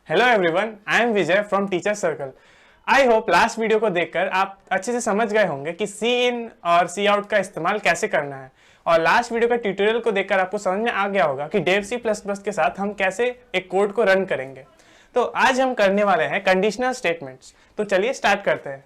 Hello everyone, I am Vijay from teacher circle. I hope last video को देखकर आप अच्छे से समझ गए होंगे कि सी इन और सी आउट का इस्तेमाल कैसे करना है, और लास्ट वीडियो का ट्यूटोरियल को देखकर आपको समझ में आ गया होगा कि डेव सी प्लस प्लस के साथ हम कैसे एक कोड को रन करेंगे। तो आज हम करने वाले हैं कंडीशनल स्टेटमेंट्स। तो चलिए स्टार्ट करते हैं।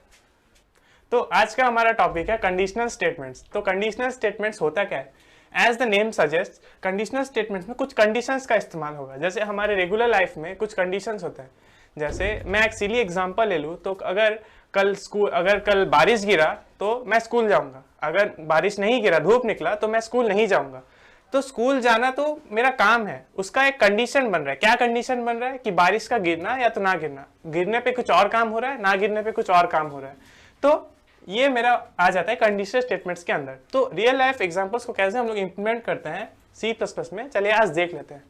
तो आज का हमारा टॉपिक है कंडीशनल स्टेटमेंट्स। तो कंडीशनल स्टेटमेंट्स होता क्या है? As the name suggest, conditional statements में कुछ कंडीशंस का इस्तेमाल होगा। जैसे हमारे रेगुलर लाइफ में कुछ कंडीशंस होते हैं। जैसे मैं एक सिली एग्जांपल ले लूँ तो अगर कल बारिश गिरा तो मैं स्कूल जाऊंगा, अगर बारिश नहीं गिरा, धूप निकला, तो मैं स्कूल नहीं जाऊंगा। तो स्कूल जाना तो मेरा काम है, उसका एक कंडीशन बन रहा है। क्या कंडीशन बन रहा है? कि बारिश का गिरना या तो ना गिरना। गिरने पे कुछ और काम हो रहा है, ना गिरने पे कुछ और काम हो रहा है। तो ये मेरा आ जाता है कंडीशनल स्टेटमेंट्स के अंदर। तो रियल लाइफ एग्जांपल्स को कैसे हम लोग इंप्लीमेंट करते हैं सी प्लस प्लस में, चलिए आज देख लेते हैं।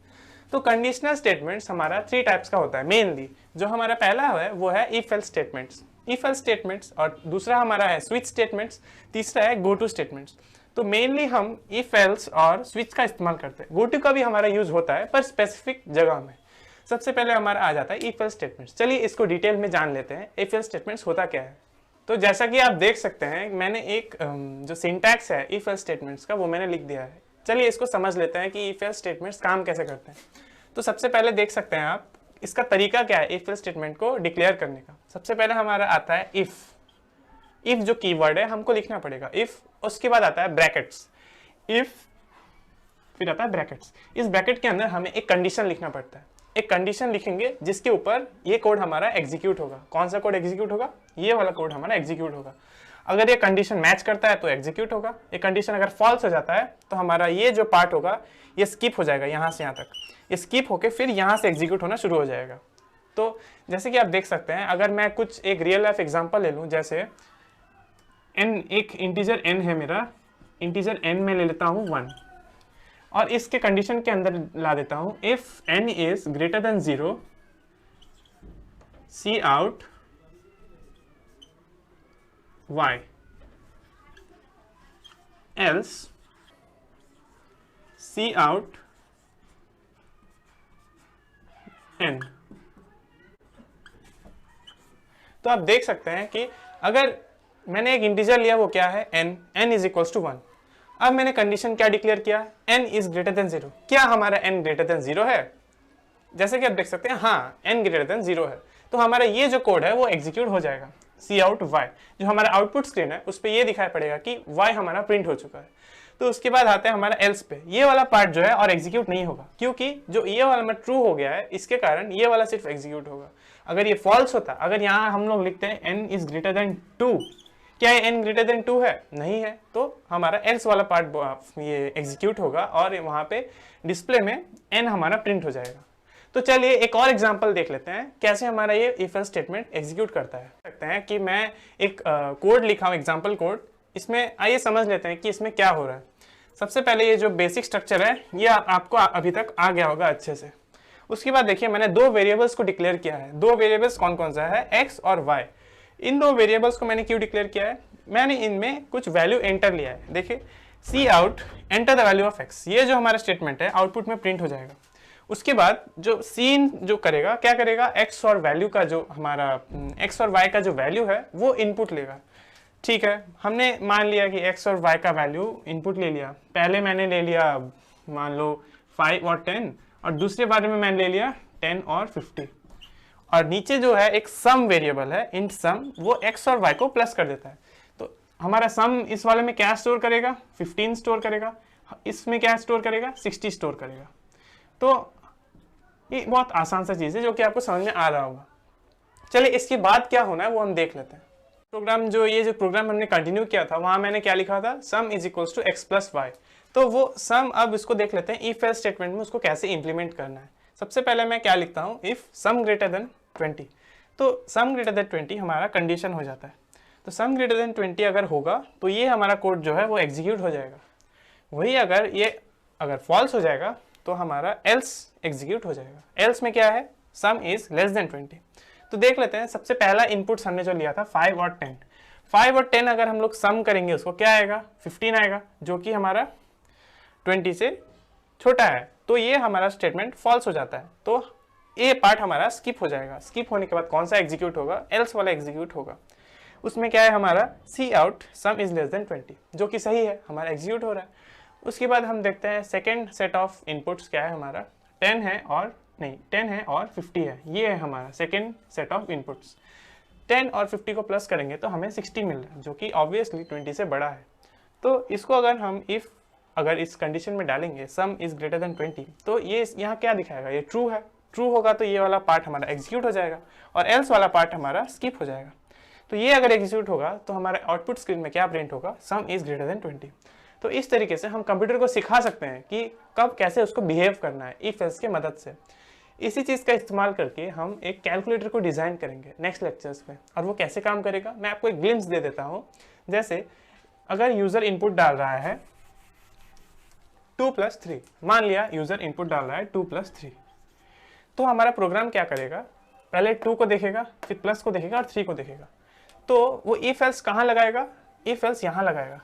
तो कंडीशनल स्टेटमेंट्स हमारा 3 टाइप्स का होता है मेनली। जो हमारा पहला है वो है if else statements, if else statements, और दूसरा हमारा है स्विच स्टेटमेंट्स, तीसरा है गो टू स्टेटमेंट्स। तो मेनली हम इफ एल्स और स्विच का इस्तेमाल करते हैं। गो टू का भी हमारा यूज होता है पर स्पेसिफिक जगह में। सबसे पहले हमारा आ जाता है इफ एल्स स्टेटमेंट्स। चलिए इसको डिटेल में जान लेते हैं इफ एल्स स्टेटमेंट्स होता क्या है। तो जैसा कि आप देख सकते हैं, मैंने एक जो सिंटैक्स है इफ एल्स स्टेटमेंट्स का वो मैंने लिख दिया है। चलिए इसको समझ लेते हैं कि इफ एल्स स्टेटमेंट्स काम कैसे करते हैं। तो सबसे पहले देख सकते हैं आप इसका तरीका क्या है इफ एल्स स्टेटमेंट को डिक्लेयर करने का। सबसे पहले हमारा आता है इफ जो कीवर्ड है हमको लिखना पड़ेगा इफ। उसके बाद आता है ब्रैकेट्स, इफ, फिर आता है ब्रैकेट्स। इस ब्रैकेट के अंदर हमें एक कंडीशन लिखना पड़ता है। एक कंडीशन लिखेंगे जिसके ऊपर ये कोड हमारा एग्जीक्यूट होगा। कौन सा कोड एग्जीक्यूट होगा? ये वाला कोड हमारा एग्जीक्यूट होगा। अगर ये कंडीशन मैच करता है तो एग्जीक्यूट होगा। ये कंडीशन अगर फॉल्स हो जाता है तो हमारा ये जो पार्ट होगा ये स्किप हो जाएगा, यहाँ से यहाँ तक ये स्किप होके फिर यहाँ से एग्जीक्यूट होना शुरू हो जाएगा। तो जैसे कि आप देख सकते हैं, अगर मैं कुछ एक रियल लाइफ एग्जाम्पल ले लूँ, जैसे n, एक इंटीजर n है मेरा, इंटीजर n में ले लेता हूँ 1, और इसके कंडीशन के अंदर ला देता हूं if n is greater than 0 C out y else C out n। तो आप देख सकते हैं कि अगर मैंने एक इंटीजर लिया, वो क्या है? n is equals to 1। अब मैंने कंडीशन क्या डिक्लेयर किया? n is greater than 0। क्या हमारा n ग्रेटर देन 0 है? जैसे कि आप देख सकते हैं, हाँ n ग्रेटर देन 0 है। तो हमारा ये जो कोड है वो एग्जीक्यूट हो जाएगा। सी आउट y, जो हमारा आउटपुट स्क्रीन है उस पर ये दिखाई पड़ेगा कि y हमारा प्रिंट हो चुका है। तो उसके बाद आते हैं हमारा एल्स पे। ये वाला पार्ट जो है और एग्जीक्यूट नहीं होगा, क्योंकि जो ये वाला में ट्रू हो गया है, इसके कारण ये वाला सिर्फ एग्जीक्यूट होगा। अगर ये फॉल्स होता, अगर यहाँ हम लोग लिखते हैं n इज ग्रेटर देन 2, क्या ये n ग्रेटर देन 2 है? नहीं है। तो हमारा एल्स वाला पार्ट ये एग्जीक्यूट होगा और वहाँ पे डिस्प्ले में n हमारा प्रिंट हो जाएगा। तो चलिए एक और एग्जांपल देख लेते हैं कैसे हमारा ये इफ एल्स स्टेटमेंट एग्जीक्यूट करता है। सकते हैं कि मैं एक कोड लिखा हूँ, एग्जाम्पल कोड। इसमें आइए समझ लेते हैं कि इसमें क्या हो रहा है। सबसे पहले ये जो बेसिक स्ट्रक्चर है ये आपको अभी तक आ गया होगा अच्छे से। उसके बाद देखिए मैंने 2 वेरिएबल्स को डिक्लेयर किया है। 2 वेरिएबल्स कौन कौन सा है? x और y। इन 2 वेरिएबल्स को मैंने क्यों डिक्लेयर किया है? मैंने इनमें कुछ वैल्यू एंटर लिया है। देखिए C out enter the value of x, ये जो हमारा स्टेटमेंट है आउटपुट में प्रिंट हो जाएगा। उसके बाद जो सीन जो करेगा, क्या करेगा? x और वैल्यू का जो हमारा x और y का जो वैल्यू है वो इनपुट लेगा। ठीक है, हमने मान लिया कि x और y का वैल्यू इनपुट ले लिया। पहले मैंने ले लिया मान लो 5 और 10, और दूसरे बारे में मैंने ले लिया 10 और 50। और नीचे जो है एक सम वेरिएबल है, इंट सम, वो x और y को प्लस कर देता है। तो हमारा सम इस वाले में क्या स्टोर करेगा? 15 स्टोर करेगा। इसमें क्या स्टोर करेगा? 60 स्टोर करेगा। तो ये बहुत आसान सा चीज़ है जो कि आपको समझ में आ रहा होगा। चलिए इसके बाद क्या होना है वो हम देख लेते हैं। ये जो प्रोग्राम हमने कंटिन्यू किया था वहाँ मैंने क्या लिखा था? Sum is equals to x plus Y. तो वो सम, अब इसको देख लेते हैं इफ एल्स स्टेटमेंट में उसको कैसे इंप्लीमेंट करना है। सबसे पहले मैं क्या लिखता हूँ? If some greater than 20। तो सम ग्रेटर देन 20 हमारा कंडीशन हो जाता है। तो सम ग्रेटर देन 20 अगर होगा तो ये हमारा कोड जो है वो एग्जीक्यूट हो जाएगा। वही अगर फॉल्स हो जाएगा तो हमारा एल्स एग्जीक्यूट हो जाएगा। एल्स में क्या है? सम इज लेस देन 20। तो देख लेते हैं, सबसे पहला इनपुट्स हमने जो लिया था 5 और 10। 5 और 10 अगर हम लोग सम करेंगे उसको क्या आएगा, 15 आएगा, जो कि हमारा 20 से छोटा है। तो ये हमारा स्टेटमेंट फॉल्स हो जाता है। तो ये पार्ट हमारा स्किप हो जाएगा। स्किप होने के बाद कौन सा एग्जीक्यूट होगा, एल्स वाला एग्जीक्यूट होगा। उसमें क्या है हमारा C out sum is less than 20, जो कि सही है, हमारा एग्जीक्यूट हो रहा है। उसके बाद हम देखते हैं सेकेंड सेट ऑफ इनपुट्स क्या है हमारा, 10 है और 50 है। ये है हमारा सेकेंड सेट ऑफ इनपुट्स। 10 और 50 को प्लस करेंगे तो हमें 60 मिल रहा है, जो कि ऑब्वियसली 20 से बड़ा है। तो इसको अगर हम अगर इस कंडीशन में डालेंगे सम इज ग्रेटर देन 20, तो ये यहाँ क्या दिखाएगा, ये ट्रू है। ट्रू होगा तो ये वाला पार्ट हमारा एग्जीक्यूट हो जाएगा और एल्स वाला पार्ट हमारा स्किप हो जाएगा। तो ये अगर एग्जीक्यूट होगा तो हमारे आउटपुट स्क्रीन में क्या प्रिंट होगा, सम इज ग्रेटर देन 20। तो इस तरीके से हम कंप्यूटर को सिखा सकते हैं कि कब कैसे उसको बिहेव करना है इफ एल्स की मदद से। इसी चीज़ का इस्तेमाल करके हम एक कैलकुलेटर को डिज़ाइन करेंगे नेक्स्ट लेक्चर्स में, और वो कैसे काम करेगा मैं आपको एक ग्लिम्स दे देता हूँ। जैसे अगर यूज़र इनपुट डाल रहा है 2 + 3, मान लिया यूज़र इनपुट डाल रहा है 2 + 3, तो हमारा प्रोग्राम क्या करेगा, पहले 2 को देखेगा, फिर प्लस को देखेगा और 3 को देखेगा। तो वो इफ एल्स कहाँ लगाएगा, इफ एल्स यहाँ लगाएगा।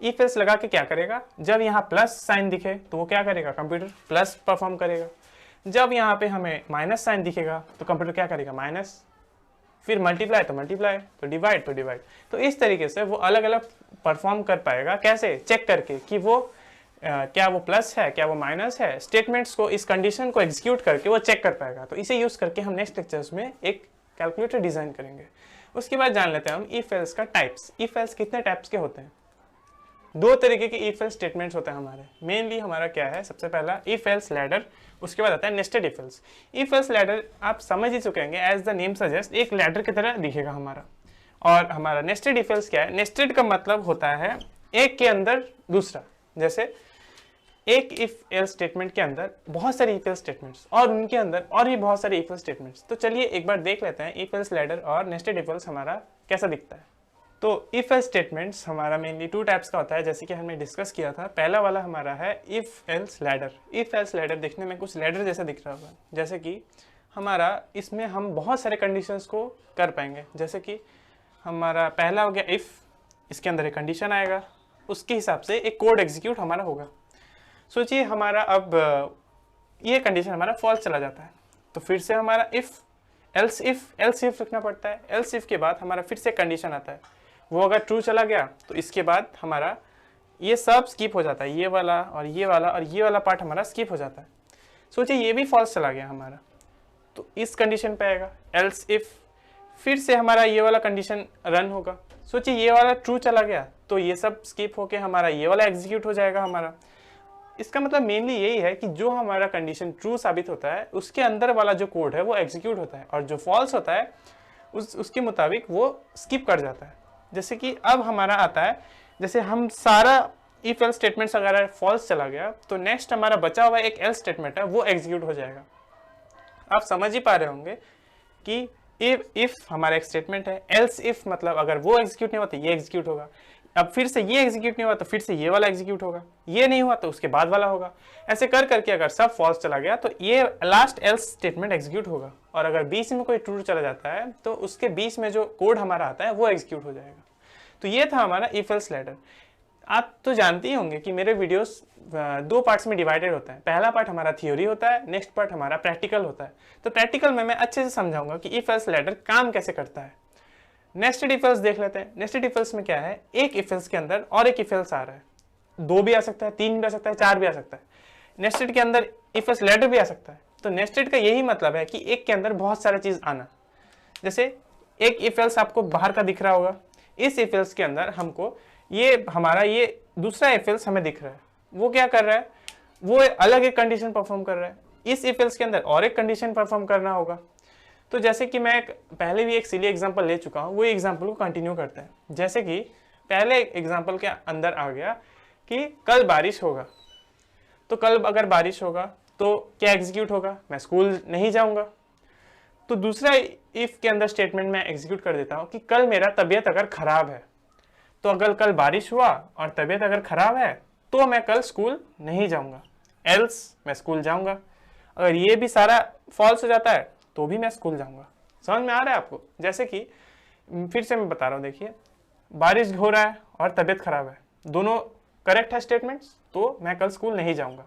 इफ एल्स लगा के क्या करेगा, जब यहाँ प्लस साइन दिखे तो वो क्या करेगा, कंप्यूटर प्लस परफॉर्म करेगा। जब यहाँ पे हमें माइनस साइन दिखेगा तो कंप्यूटर क्या करेगा, माइनस। फिर मल्टीप्लाई तो मल्टीप्लाई, तो डिवाइड तो डिवाइड। तो इस तरीके से वो अलग अलग परफॉर्म कर पाएगा, कैसे, चेक करके कि वो क्या वो प्लस है, क्या वो माइनस है। स्टेटमेंट्स को, इस कंडीशन को एग्जीक्यूट करके वो चेक कर पाएगा। तो इसे यूज करके हम नेक्स्ट लेक्चर्स में एक कैलकुलेटर डिजाइन करेंगे। उसके बाद जान लेते हैं हम इफ एल्स का टाइप्स। इफ एल्स कितने टाइप्स के होते हैं, 2 तरीके के इफ एल्स स्टेटमेंट्स होते हैं हमारे। मेनली हमारा क्या है, सबसे पहला इफ एल्स लैडर, उसके बाद आता है nested if else. If else ladder आप समझ ही चुके होंगे, एज द नेम सजेस्ट एक लैडर की तरह दिखेगा हमारा। और हमारा नेस्टेड इफ एल्स क्या है, नेस्टेड का मतलब होता है एक के अंदर दूसरा। जैसे एक इफ एल्स स्टेटमेंट के अंदर बहुत सारे इफ एल्स स्टेटमेंट्स और उनके अंदर और भी बहुत सारे इफ एल्स स्टेटमेंट्स। तो चलिए एक बार देख लेते हैं इफ एल्स लैडर और नेस्टेड इफ एल्स हमारा कैसा दिखता है। तो इफ एल्स स्टेटमेंट्स हमारा मेनली 2 टाइप्स का होता है, जैसे कि हमने डिस्कस किया था। पहला वाला हमारा है if else ladder. If else ladder दिखने में कुछ लैडर जैसा दिख रहा होगा, जैसे कि हमारा इसमें हम बहुत सारे कंडीशंस को कर पाएंगे। जैसे कि हमारा पहला हो गया इफ, इसके अंदर एक कंडीशन आएगा, उसके हिसाब से एक कोड एग्जीक्यूट हमारा होगा। सोचिए हमारा अब ये कंडीशन हमारा फॉल्स चला जाता है, तो फिर से हमारा एल्स इफ लिखना पड़ता है। एल्स इफ के बाद हमारा फिर से कंडीशन आता है, वो अगर ट्रू चला गया तो इसके बाद हमारा ये सब स्किप हो जाता है, ये वाला और ये वाला और ये वाला पार्ट हमारा स्किप हो जाता है। सोचिए ये भी फॉल्स चला गया हमारा, तो इस कंडीशन पे आएगा एल्स इफ, फिर से हमारा ये वाला कंडीशन रन होगा। सोचिए ये वाला ट्रू चला गया तो ये सब स्किप होके हमारा ये वाला एग्जीक्यूट हो जाएगा हमारा। इसका मतलब मेनली यही है कि जो हमारा कंडीशन ट्रू साबित होता है उसके अंदर वाला जो कोड है वो एग्जीक्यूट होता है, और जो फॉल्स होता है उसके मुताबिक वो स्किप कर जाता है। जैसे कि अब हमारा आता है, जैसे हम सारा इफ एल्स स्टेटमेंट्स अगर फॉल्स चला गया तो नेक्स्ट हमारा बचा हुआ एक एल्स स्टेटमेंट है वो एग्जीक्यूट हो जाएगा। आप समझ ही पा रहे होंगे कि इफ हमारा एक स्टेटमेंट है, एल्स इफ मतलब अगर वो एग्जीक्यूट नहीं हुआ तो ये एग्जीक्यूट होगा। अब फिर से ये एग्जीक्यूट नहीं हुआ तो फिर से ये वाला एग्जीक्यूट होगा, ये नहीं हुआ तो उसके बाद वाला होगा। ऐसे कर करके अगर सब फॉल्स चला गया तो ये लास्ट एल्स स्टेटमेंट एग्जीक्यूट होगा, और अगर बीच में कोई ट्रू चला जाता है तो उसके बीच में जो कोड हमारा आता है वो एग्जीक्यूट हो जाएगा। तो ये था हमारा इफ एल्स लैडर। आप तो जानते ही होंगे कि मेरे वीडियोस 2 पार्ट्स में डिवाइडेड होता है। पहला पार्ट हमारा थ्योरी होता है, नेक्स्ट पार्ट हमारा प्रैक्टिकल होता है। तो प्रैक्टिकल में मैं अच्छे से समझाऊंगा कि इफ एल्स लैडर काम कैसे करता है। नेस्टेड इफ एल्स देख लेते हैं। नेस्टेड इफ एल्स में क्या है, एक इफ एल्स के अंदर और एक इफ एल्स आ रहा है, 2 भी आ सकता है, 3 भी आ सकता है, 4 भी आ सकता है। नेस्टेड के अंदर इफ एल्स लैडर भी आ सकता है। तो नेस्टेड का यही मतलब है कि एक के अंदर बहुत सारा चीज आना। जैसे एक इफ एल्स आपको बाहर का दिख रहा होगा, इस इफ एल्स के अंदर हमको ये हमारा ये दूसरा इफ एल्स हमें दिख रहा है, वो क्या कर रहा है, वो अलग एक कंडीशन परफॉर्म कर रहा है। इस इफ एल्स के अंदर और एक कंडीशन परफॉर्म करना होगा। तो जैसे कि मैं पहले भी एक सिली एग्जांपल ले चुका हूँ, वो एग्जांपल को कंटिन्यू करते हैं। जैसे कि पहले एग्जांपल के अंदर आ गया कि कल बारिश होगा, तो कल अगर बारिश होगा तो क्या एग्जीक्यूट होगा, मैं स्कूल नहीं जाऊंगा। तो दूसरा इफ के अंदर स्टेटमेंट में एग्जीक्यूट कर देता हूँ कि कल मेरा तबीयत अगर खराब है, तो अगर कल बारिश हुआ और तबीयत अगर खराब है तो मैं कल स्कूल नहीं जाऊंगा, एल्स मैं स्कूल जाऊंगा। अगर ये भी सारा फॉल्स हो जाता है तो भी मैं स्कूल जाऊंगा। समझ में आ रहा है आपको? जैसे कि फिर से मैं बता रहा हूँ, देखिए बारिश हो रहा है और तबीयत खराब है, दोनों करेक्ट है स्टेटमेंट्स, तो मैं कल स्कूल नहीं जाऊंगा।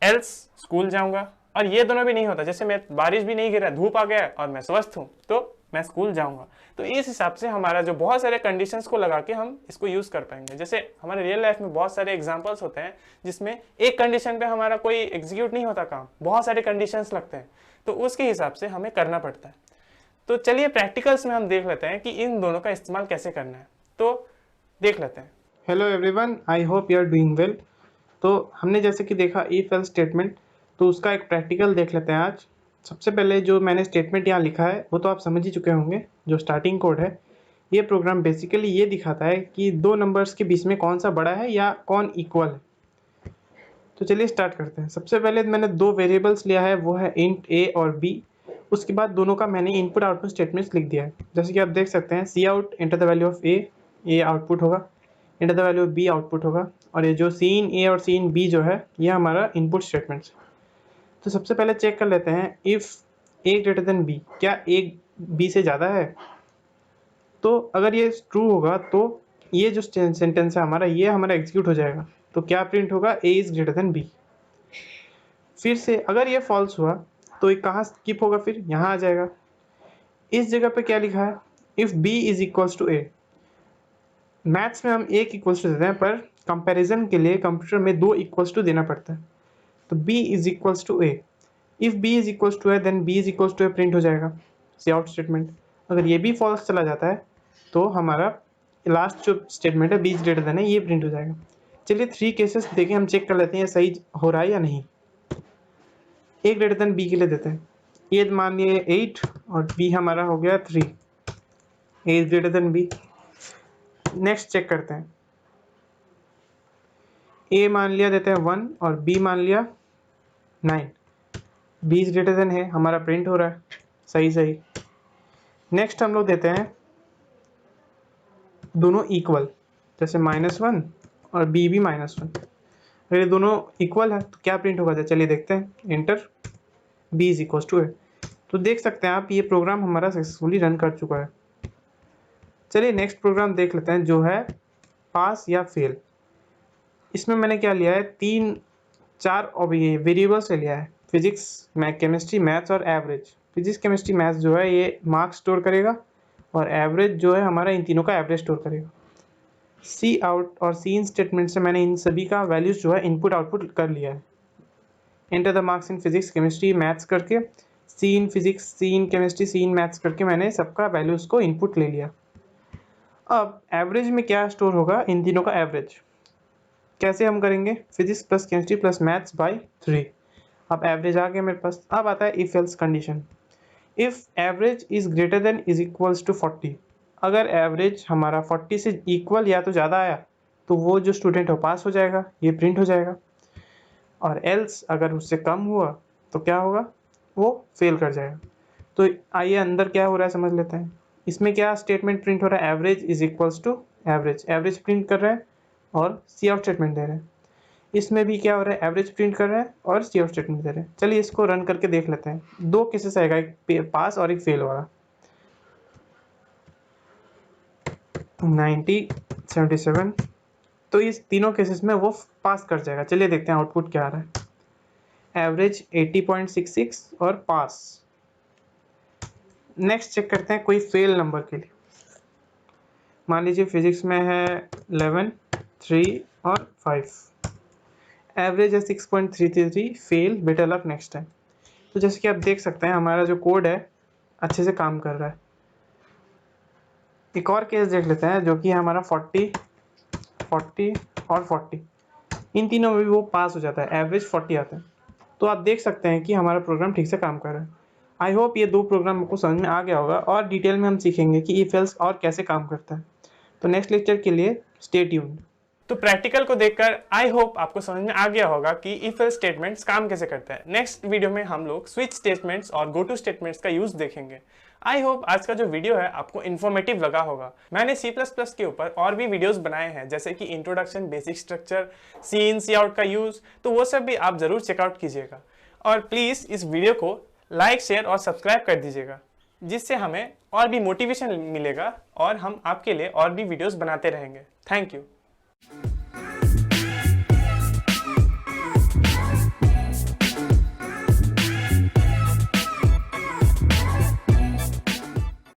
एल्स स्कूल जाऊंगा, और ये दोनों भी नहीं होता, जैसे मैं बारिश भी नहीं गिरा, धूप आ गया और मैं स्वस्थ हूँ तो मैं स्कूल जाऊंगा। तो इस हिसाब से हमारा जो बहुत सारे कंडीशंस को लगा के हम इसको यूज कर पाएंगे। जैसे हमारे रियल लाइफ में बहुत सारे एग्जांपल्स होते हैं जिसमें एक कंडीशन पे हमारा कोई एग्जीक्यूट नहीं होता काम, बहुत सारे कंडीशंस लगते हैं, तो उसके हिसाब से हमें करना पड़ता है। तो चलिए प्रैक्टिकल्स में हम देख लेते हैं कि इन दोनों का इस्तेमाल कैसे करना है, तो देख लेते हैं। Hello everyone, I hope you are doing well. तो हमने जैसे कि देखा इफ एल्स स्टेटमेंट, तो उसका एक प्रैक्टिकल देख लेते हैं आज। सबसे पहले जो मैंने स्टेटमेंट यहाँ लिखा है वो तो आप समझ ही चुके होंगे। जो स्टार्टिंग कोड है, ये प्रोग्राम बेसिकली ये दिखाता है कि दो नंबर्स के बीच में कौन सा बड़ा है या कौन इक्वल है। तो चलिए स्टार्ट करते हैं। सबसे पहले मैंने दो वेरिएबल्स लिया है, वो है इंट ए और बी। उसके बाद दोनों का मैंने इनपुट आउटपुट स्टेटमेंट्स लिख दिया है। जैसे कि आप देख सकते हैं, C out enter the value of A output होगा, enter the value of B output होगा, और ये जो सी इन ए और सी इन बी जो है ये हमारा इनपुट स्टेटमेंट्स। तो सबसे पहले चेक कर लेते हैं, if A greater than B, क्या ए बी से ज़्यादा है। तो अगर ये ट्रू होगा तो ये जो सेंटेंस है हमारा, ये हमारा एग्जीक्यूट हो जाएगा। तो क्या प्रिंट होगा, A is greater than B. फिर से अगर ये फॉल्स हुआ तो ये कहाँ स्किप होगा, फिर यहाँ आ जाएगा। इस जगह पे क्या लिखा है, if B is equals to A. Maths में हम एक इक्वल्स टू देते हैं, पर कंपैरिजन के लिए कंप्यूटर में दो इक्वल्स टू देना पड़ता है। तो b is equals to A. If b is equals to A then b is equals to A print हो जाएगा, सी आउट स्टेटमेंट। अगर ये भी फॉल्स चला जाता है तो हमारा लास्ट जो स्टेटमेंट है b इज ग्रेटर देन है, ये प्रिंट हो जाएगा। चलिए 3 केसेस देखें, हम चेक कर लेते हैं ये सही हो रहा है या नहीं। a ग्रेटर देन b के लिए देते हैं, ये मान लिए 8 और b हमारा हो गया 3, a is greater than b। Next check करते हैं, a मान लिया देते हैं 1 और b मान लिया 9, b इज ग्रेटर देन है, हमारा प्रिंट हो रहा है, सही सही। नेक्स्ट हम लोग देते हैं दोनों इक्वल, जैसे -1 और b भी -1। अगर ये दोनों इक्वल है तो क्या प्रिंट होगा, चलिए देखते हैं, enter, b is equal to A. तो देख सकते हैं आप, ये प्रोग्राम हमारा सक्सेसफुली रन कर चुका है। चलिए नेक्स्ट प्रोग्राम देख लेते हैं, जो है पास या फेल। इसमें मैंने क्या लिया है, 3-4 वेरिएबल्स से लिया है, फिजिक्स, केमिस्ट्री, मैथ्स और एवरेज। फिजिक्स, केमिस्ट्री, मैथ्स जो है ये मार्क्स स्टोर करेगा, और एवरेज जो है हमारा इन तीनों का एवरेज स्टोर करेगा। सी आउट और सी इन स्टेटमेंट से मैंने इन सभी का वैल्यूज जो है इनपुट आउटपुट कर लिया है। Enter the marks in physics, chemistry, maths करके, C in physics, C in chemistry, C in maths करके मैंने सबका वैल्यूज को इनपुट ले लिया। अब एवरेज में क्या स्टोर होगा, इन तीनों का एवरेज। कैसे हम करेंगे, physics plus chemistry plus maths by 3। अब एवरेज आ गया मेरे पास। अब आता है if else condition, if average is greater than is equals to 40। अगर एवरेज हमारा 40 से इक्वल या तो ज़्यादा आया तो वो जो स्टूडेंट हो पास हो जाएगा, ये प्रिंट हो जाएगा। और एल्स अगर उससे कम हुआ तो क्या होगा, वो फेल कर जाएगा। तो आइए अंदर क्या हो रहा है समझ लेते हैं। इसमें क्या स्टेटमेंट प्रिंट हो रहा है, average is equals to average, average print कर रहा है और सी आउट स्टेटमेंट दे रहे हैं। इसमें भी क्या हो रहा है, एवरेज प्रिंट कर रहा है और सी आउट स्टेटमेंट दे रहे हैं। चलिए इसको रन करके देख लेते हैं। दो केसेस आएगा, एक पास और एक फेल वाला। 90, 77, तो इस तीनों केसेस में वो पास कर जाएगा। चलिए देखते हैं आउटपुट क्या आ रहा है, एवरेज 80.66 और पास। नेक्स्ट चेक करते हैं कोई फेल नंबर के लिए। मान लीजिए फिजिक्स में है 11, 3 और 5, एवरेज है 6.333, fail, better luck next time. तो जैसे कि आप देख सकते हैं हमारा जो कोड है अच्छे से काम कर रहा है। एक और केस देख लेते हैं, जो कि हमारा 40, 40 और 40, इन तीनों में भी वो पास हो जाता है, एवरेज 40 आता है। तो आप देख सकते हैं कि हमारा प्रोग्राम ठीक से काम कर रहा है। आई होप ये दो प्रोग्राम आपको समझ में आ गया होगा, और डिटेल में हम सीखेंगे कि इफ एल्स और कैसे काम करता है। तो नेक्स्ट लेक्चर के लिए स्टे ट्यून्ड। तो प्रैक्टिकल को देखकर आई होप आपको समझ में आ गया होगा कि इफ एल्स स्टेटमेंट्स काम कैसे करता है। नेक्स्ट वीडियो में हम लोग स्विच स्टेटमेंट्स और गो टू स्टेटमेंट्स का यूज देखेंगे। आई होप आज का जो वीडियो है आपको इन्फॉर्मेटिव लगा होगा। मैंने C++ के ऊपर और भी वीडियोस बनाए हैं, जैसे कि इंट्रोडक्शन, बेसिक स्ट्रक्चर, सी इन सी आउट का यूज, तो वो सब भी आप जरूर चेकआउट कीजिएगा। और प्लीज इस वीडियो को लाइक, शेयर और सब्सक्राइब कर दीजिएगा। जिससे हमें और भी मोटिवेशन मिलेगा और हम आपके लिए और भी वीडियोस बनाते रहेंगे। Thank you.